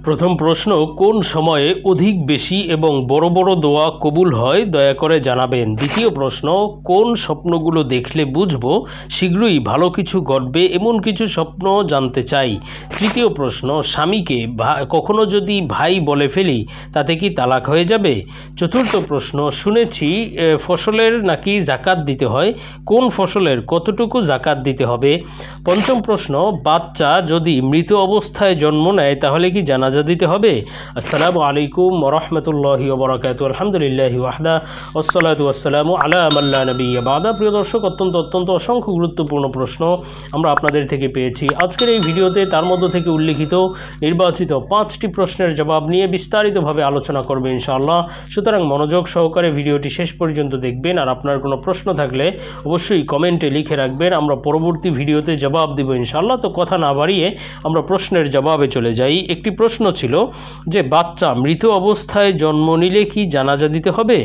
প্রথম প্রশ্ন, কোন সময়ে অধিক বেশি এবং বড় বড় দোয়া কবুল হয় দয়া করে জানাবেন। দ্বিতীয় প্রশ্ন, কোন স্বপ্নগুলো দেখলে বুঝবো শীঘ্রই ভালো কিছু ঘটবে এমন কিছু স্বপ্ন জানতে চাই। তৃতীয় প্রশ্ন, স্বামীকে কখনো যদি ভাই বলে ফেলি তাতে কি তালাক হয়ে যাবে। চতুর্থ প্রশ্ন, শুনেছি ফসলের নাকি জাকাত দিতে হয়, কোন ফসলের কতটুকু জাকাত দিতে হবে। পঞ্চম প্রশ্ন, বাচ্চা যদি মৃত অবস্থায় জন্ম নেয় তাহলে কি জানাজা দিতে হবে। আসসালামু আলাইকুম ওয়া রাহমাতুল্লাহি ওয়া বারাকাতুহু। আলহামদুলিল্লাহি ওয়াহদা ওয়াসসালাতু ওয়াসসালামু আলা মান লা নাবিয়্যা বা'দা। প্রিয় দর্শক, অত্যন্ত অসংখ্য গুরুত্বপূর্ণ প্রশ্ন আমরা আপনাদের থেকে পেয়েছি। আজকের এই ভিডিওতে তার মধ্য থেকে উল্লিখিত নির্বাচিত 5টি প্রশ্নের জবাব নিয়ে বিস্তারিতভাবে আলোচনা করবে ইনশাআল্লাহ। সুতরাং মনোযোগ সহকারে ভিডিওটি শেষ পর্যন্ত দেখবেন। আর আপনার কোনো প্রশ্ন থাকলে অবশ্যই কমেন্টে লিখে রাখবেন, আমরা পরবর্তী ভিডিওতে জবাব দেব ইনশাআল্লাহ। তো কথা না বাড়িয়ে আমরা প্রশ্নের জবাবে চলে যাই। একটি প্রশ্ন ছিল যে বাচ্চা মৃত অবস্থায় জন্ম নিলে কি জানাজা দিতে হবে।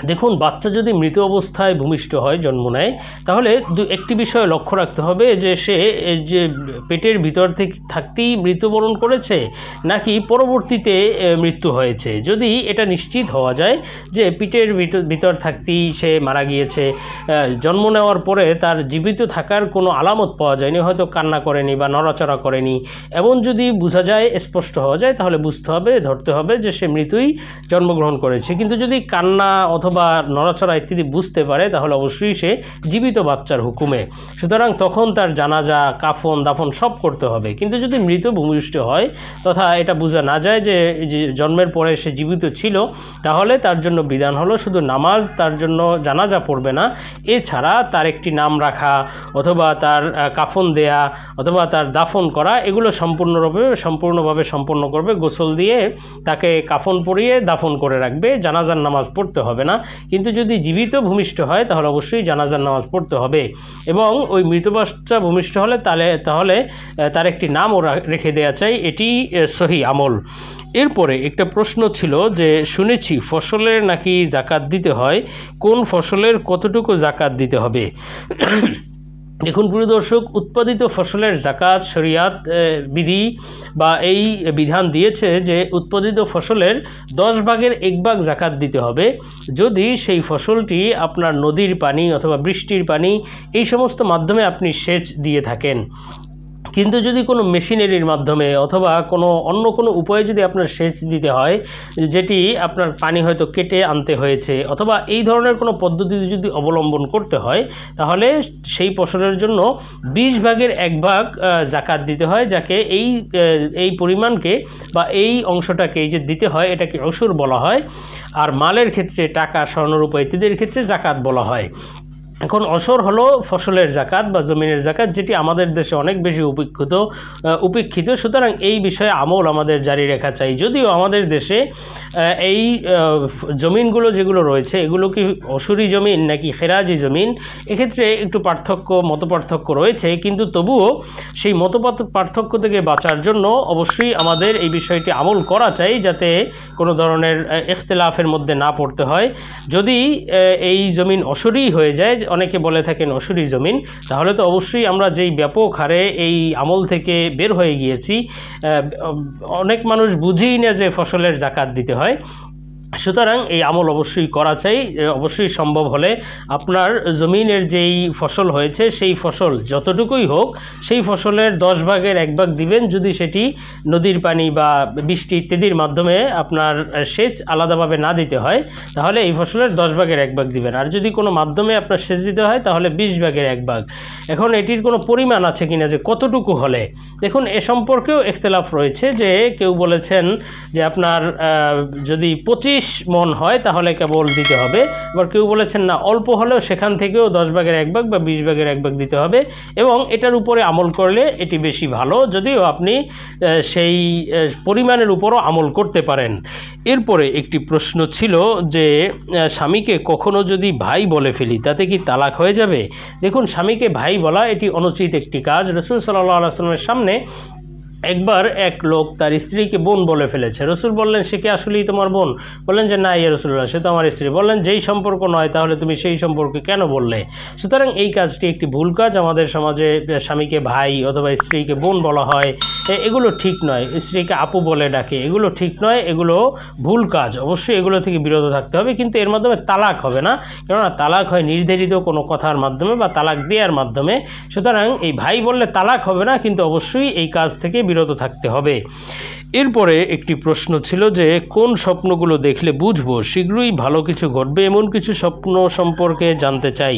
দেখুন, বাচ্চা যদি মৃত অবস্থায় ভূমিষ্ঠ হয়, জন্ম নেয়, তাহলে একটি বিষয় লক্ষ্য রাখতে হবে যে সে যে পেটের ভিতর থেকে থাকতেই মৃত্যুবরণ করেছে নাকি পরবর্তীতে মৃত্যু হয়েছে। যদি এটা নিশ্চিত হওয়া যায় যে পেটের ভিতর থাকতেই সে মারা গিয়েছে, জন্ম নেওয়ার পরে তার জীবিত থাকার কোনো আলামত পাওয়া যায়নি, হয়তো কান্না করেনি বা নড়াচড়া করেনি, এমন যদি বোঝা যায়, স্পষ্ট হওয়া যায়, তাহলে বুঝতে হবে, ধরতে হবে যে সে মৃতই জন্মগ্রহণ করেছে। কিন্তু যদি কান্না অথবা নড়াচড়া ইত্যাদি বুঝতে পারে তাহলে অবশ্যই সে জীবিত বাচ্চার হুকুমে। সুতরাং তখন তার জানাজা, কাফন, দাফন সব করতে হবে। কিন্তু যদি মৃত ভূমিষ্ঠ হয় তথা এটা বোঝা না যায় যে জন্মের পরে সে জীবিত ছিল, তাহলে তার জন্য বিধান হলো শুধু নামাজ, তার জন্য জানাজা পড়বে না, এছাড়া তার একটি নাম রাখা অথবা তার কাফন দেয়া অথবা তার দাফন করা, এগুলো সম্পূর্ণভাবে সম্পন্ন করবে। গোসল দিয়ে তাকে কাফন পরিয়ে দাফন করে রাখবে, জানাজার নামাজ পড়তে হবে না। কিন্তু যদি জীবিত ভূমিষ্ঠ হয় তাহলে অবশ্যই জানাজার নামাজ পড়তে হবে এবং ওই মৃত বাচ্চা ভূমিষ্ঠ হলে তাহলে তার একটি নামও রেখে দেওয়া চাই, এটি সহি আমল। এরপরে একটা প্রশ্ন ছিল যে শুনেছি ফসলের নাকি জাকাত দিতে হয়, কোন ফসলের কতটুকু জাকাত দিতে হবে। দেখুন প্রিয় দর্শক, উৎপাদিত ফসলের জাকাত শরিয়াত বিধি বা এই বিধান দিয়েছে যে উৎপাদিত ফসলের 10 ভাগের 1 ভাগ জাকাত দিতে হবে যদি সেই ফসলটি আপনার নদীর পানি অথবা বৃষ্টির পানি এই সমস্ত মাধ্যমে আপনি সেচ দিয়ে থাকেন। কিন্তু যদি কোনো মেশিনারির মাধ্যমে অথবা অন্য কোনো উপায়ে যদি আপনার সেচ দিতে হয়, যেটি আপনার পানি হয়তো কেটে আনতে হয়েছে অথবা এই ধরনের কোনো পদ্ধতি যদি অবলম্বন করতে হয়, তাহলে সেই ফসলের জন্য 20 ভাগের 1 ভাগ জাকাত দিতে হয়, যাকে এই পরিমাণকে বা এই অংশটাকে যে দিতে হয় এটাকে অসুর বলা হয়। আর মালের ক্ষেত্রে টাকা, স্বর্ণরূপা ইত্যাদির ক্ষেত্রে জাকাত বলা হয়। এখন অসর হলো ফসলের জাকাত বা জমিনের জাকাত, যেটি আমাদের দেশে অনেক বেশি উপেক্ষিত। সুতরাং এই বিষয়ে আমল আমাদের জারি রাখা চাই। যদিও আমাদের দেশে এই জমিনগুলো যেগুলো রয়েছে এগুলো কি অসুরি জমিন নাকি খেরাজি জমিন, এক্ষেত্রে একটু মত পার্থক্য রয়েছে, কিন্তু তবুও সেই পার্থক্য থেকে বাঁচার জন্য অবশ্যই আমাদের এই বিষয়টি আমল করা চাই, যাতে কোনো ধরনের ইখতিলাফের মধ্যে না পড়তে হয়। যদি এই জমিন অসুরি হয়ে যায়, অনেকে বলে থাকেন অসুরি জমিন, তাহলে তো অবশ্যই আমরা যেই ব্যাপক হারে এই আমল থেকে বের হয়ে গিয়েছি। অনেক মানুষ বুঝেই না যে ফসলের জাকাত দিতে হয়। সুতরাং এই আমল অবশ্যই করা চাই। অবশ্যই সম্ভব হলে আপনার জমিনের যেই ফসল হয়েছে সেই ফসল যতটুকুই হোক সেই ফসলের 10 ভাগের 1 ভাগ দিবেন, যদি সেটি নদীর পানি বা বৃষ্টি ইত্যাদির মাধ্যমে আপনার সেচ আলাদাভাবে না দিতে হয়, তাহলে এই ফসলের 10 ভাগের 1 ভাগ দিবেন। আর যদি কোনো মাধ্যমে আপনার সেচ দিতে হয় তাহলে 20 ভাগের 1 ভাগ। এখন এটির কোনো পরিমাণ আছে কিনা যে কতটুকু হলে, দেখুন এ সম্পর্কেও ইখতিলাফ রয়েছে। যে কেউ বলেছেন যে আপনার যদি 25 মন হয় তাহলে কেবল দিতে হবে, আবার কেউ বলেছেন না, অল্প হলেও সেখান থেকেও 10 ভাগের 1 ভাগ বা 20 ভাগের 1 ভাগ দিতে হবে, এবং এটার উপরে আমল করলে এটি বেশি ভালো, যদিও আপনি সেই পরিমাণের উপরও আমল করতে পারেন। এরপরে একটি প্রশ্ন ছিল যে স্বামীকে কখনো যদি ভাই বলে ফেলি তাতে কি তালাক হয়ে যাবে। দেখুন, স্বামীকে ভাই বলা এটি অনুচিত একটি কাজ। রাসূল সাল্লাল্লাহু আলাইহি ওয়াসাল্লামের সামনে একবার এক লোক তার স্ত্রীকে বোন বলে ফেলেছে। রসুল বললেন, সে কি আসলেই তোমার বোন? বললেন যে না ইয়া রাসূলুল্লাহ, সে তো আমার স্ত্রী। বললেন, যেই সম্পর্ক নয় তাহলে তুমি সেই সম্পর্কে কেন বললে? সুতরাং এই কাজটি একটি ভুল কাজ। আমাদের সমাজে স্বামীকে ভাই অথবা স্ত্রীকে বোন বলা হয়, এগুলো ঠিক নয়। স্ত্রীকে আপু বলে ডাকে, এগুলো ঠিক নয়, এগুলো ভুল কাজ। অবশ্যই এগুলো থেকে বিরত থাকতে হবে, কিন্তু এর মাধ্যমে তালাক হবে না, কেননা তালাক হয় নির্ধারিত কোনো কথার মাধ্যমে বা তালাক দেওয়ার মাধ্যমে। সুতরাং এই ভাই বললে তালাক হবে না, কিন্তু অবশ্যই এই কাজ থেকে বিরত থাকতে হবে। এরপরে একটি প্রশ্ন ছিল যে কোন স্বপ্নগুলো দেখলে বুঝবো শীঘ্রই ভালো কিছু ঘটবে, এমন কিছু স্বপ্ন সম্পর্কে জানতে চাই।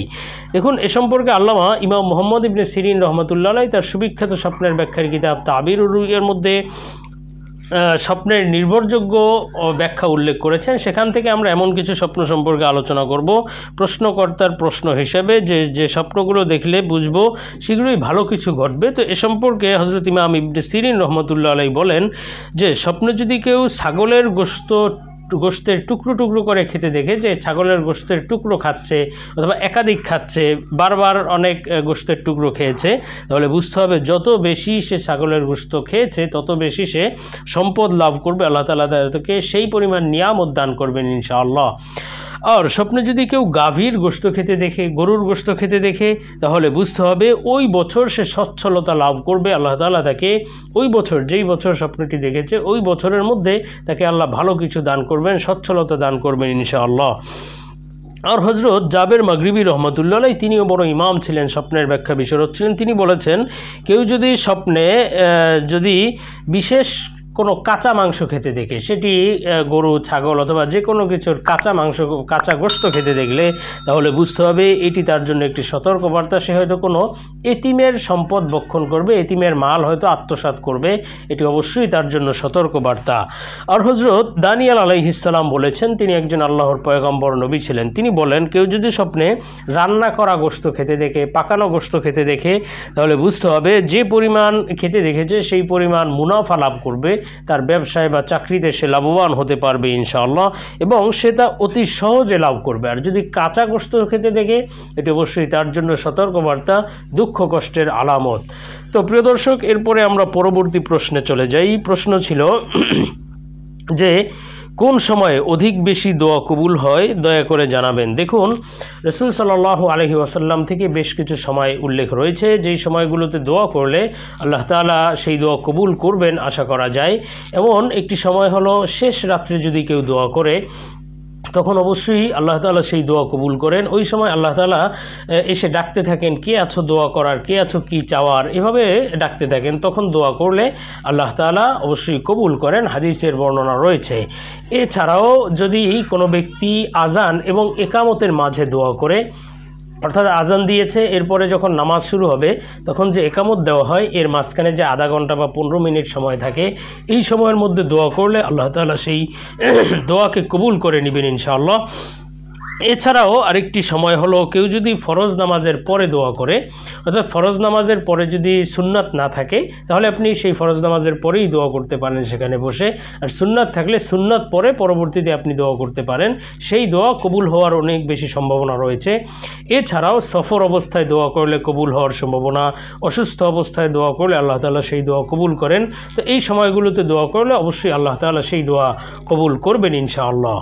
দেখুন, এ সম্পর্কে আল্লামা ইমাম মুহাম্মদ ইবনে সিরিন রহমতুল্লাহ আলাইহি তার সুবিখ্যাত স্বপ্নের ব্যাখ্যার কিতাব তাবিরুর রুইয়ার মধ্যে স্বপ্নের নির্ভরযোগ্য ব্যাখ্যা উল্লেখ করেছেন। সেখান থেকে আমরা এমন কিছু স্বপ্ন সম্পর্কে আলোচনা করব প্রশ্নকর্তার প্রশ্ন হিসেবে, যে স্বপ্নগুলো দেখলে বুঝবো শীঘ্রই ভালো কিছু ঘটবে। তো এ সম্পর্কে হযরত ইমাম ইবনে সিরিন রহমতুল্লাহ আলাইহি বলেন যে স্বপ্নে যদি কেউ ছাগলের গোশতের টুকরো টুকরো করে খেতে দেখে, যে ছাগলের গোশতের টুকরো খাচ্ছে অথবা একাধিক খাচ্ছে, বারবার অনেক গোশতের টুকরো খেয়েছে, তাহলে বুঝতে হবে যত বেশি সে ছাগলের গোশত খেয়েছে তত বেশি সে সম্পদ লাভ করবে। আল্লাহ তাআলা তাকে সেই পরিমাণ নিয়ামত দান করবেন ইনশাআল্লাহ। আর স্বপ্নে যদি কেউ গাভীর গোশত খেতে দেখে, গরুর গোশত খেতে দেখে, তাহলে বুঝতে হবে ওই বছর সে সচ্ছলতা লাভ করবে। আল্লাহ তাআলা তাকে ওই বছর, যেই বছর স্বপ্নটি দেখেছে ওই বছরের মধ্যে তাকে আল্লাহ ভালো কিছু দান করবেন, সচ্ছলতা দান করবেন ইনশাআল্লাহ। আর হযরত জাবের মাগরিবি রহমতুল্লাহ আলাইহি, তিনিও বড় ইমাম ছিলেন, স্বপ্নের ব্যাখ্যা বিশরদ ছিলেন। তিনি বলেছেন, কেউ যদি স্বপ্নে যদি বিশেষ কোনো কাঁচা মাংস খেতে দেখে, সেটি গরু, ছাগল অথবা যে কোনো কিছুর কাঁচা মাংস, কাঁচা গোশত খেতে দেখলে, তাহলে বুঝতে হবে এটি তার জন্য একটি সতর্কবার্তা। সে হয়তো কোনো এতিমের সম্পদ ভক্ষণ করবে, এতিমের মাল হয়তো আত্মসাৎ করবে, এটি অবশ্যই তার জন্য সতর্কবার্তা। আর হযরত দানিয়েল আলাইহিস সালাম বলেছেন, তিনি একজন আল্লাহর পয়গম্বর নবী ছিলেন। তিনি বলেন, কেউ যদি স্বপ্নে রান্না করা গোশত খেতে দেখে, পাকানো গোশত খেতে দেখে, তাহলে বুঝতে হবে যে পরিমাণ খেতে দেখেছে সেই পরিমাণ মুনাফা লাভ করবে, তার ব্যবসায় বা চাকরিতে সে লাভবান হতে পারবে ইনশাআল্লাহ, এবং সে তা অতি সহজে লাভ করবে। আর যদি কাঁচা গোশত খেতে দেখে, এটি অবশ্যই তার জন্য সতর্কবার্তা, দুঃখ কষ্টের আলামত। তো প্রিয় দর্শক, এরপরে আমরা পরবর্তী প্রশ্নে চলে যাই। প্রশ্ন ছিল যে কোন সময়ে অধিক বেশি দোয়া কবুল হয়, দয়া করে জানাবেন। দেখুন, রাসূল সাল্লাল্লাহু আলাইহি ওয়াসাল্লাম থেকে বেশ কিছু সময় উল্লেখ রয়েছে, যেই সময়গুলোতে দোয়া করলে আল্লাহ তাআলা সেই দোয়া কবুল করবেন আশা করা যায়। এমন একটি সময় হলো শেষ রাত্রে যদি কেউ দোয়া করে, তখন অবশ্যই আল্লাহ তাআলা সেই দোয়া কবুল করেন। ওই সময় আল্লাহ তাআলা এসে ডাকতে থাকেন, কে আছো দোয়া করার, কে আছো কি চাওয়ার, এভাবে ডাকতে থাকেন। তখন দোয়া করলে আল্লাহ তাআলা অবশ্যই কবুল করেন, হাদিসের বর্ণনা রয়েছে। এছাড়াও যদি কোনো ব্যক্তি আজান এবং একামতের মাঝে দোয়া করে, অর্থাৎ আজান দিয়েছে, এরপরে যখন নামাজ শুরু হবে তখন যে একামত দেওয়া হয়, এর মাঝখানে যে আধা ঘন্টা বা 15 মিনিট সময় থাকে, এই সময়ের মধ্যে দোয়া করলে আল্লাহ তাআলা সেই দোয়াকে কবুল করে নেবেন ইনশাআল্লাহ। এছাড়াও আরেকটি সময় হলো, কেউ যদি ফরজ নামাজের পরে দোয়া করে, অর্থাৎ ফরজ নামাজের পরে যদি সুন্নাত না থাকে, তাহলে আপনি সেই ফরজ নামাজের পরেই দোয়া করতে পারেন সেখানে বসে। আর সুন্নাত থাকলে সুন্নাত পরে পরবর্তীতে আপনি দোয়া করতে পারেন, সেই দোয়া কবুল হওয়ার অনেক বেশি সম্ভাবনা রয়েছে। এছাড়াও সফর অবস্থায় দোয়া করলে কবুল হওয়ার সম্ভাবনা, অসুস্থ অবস্থায় দোয়া করলে আল্লাহ তাআলা সেই দোয়া কবুল করেন। তো এই সময়গুলোতে দোয়া করলে অবশ্যই আল্লাহ তাআলা সেই দোয়া কবুল করবেন ইনশাআল্লাহ।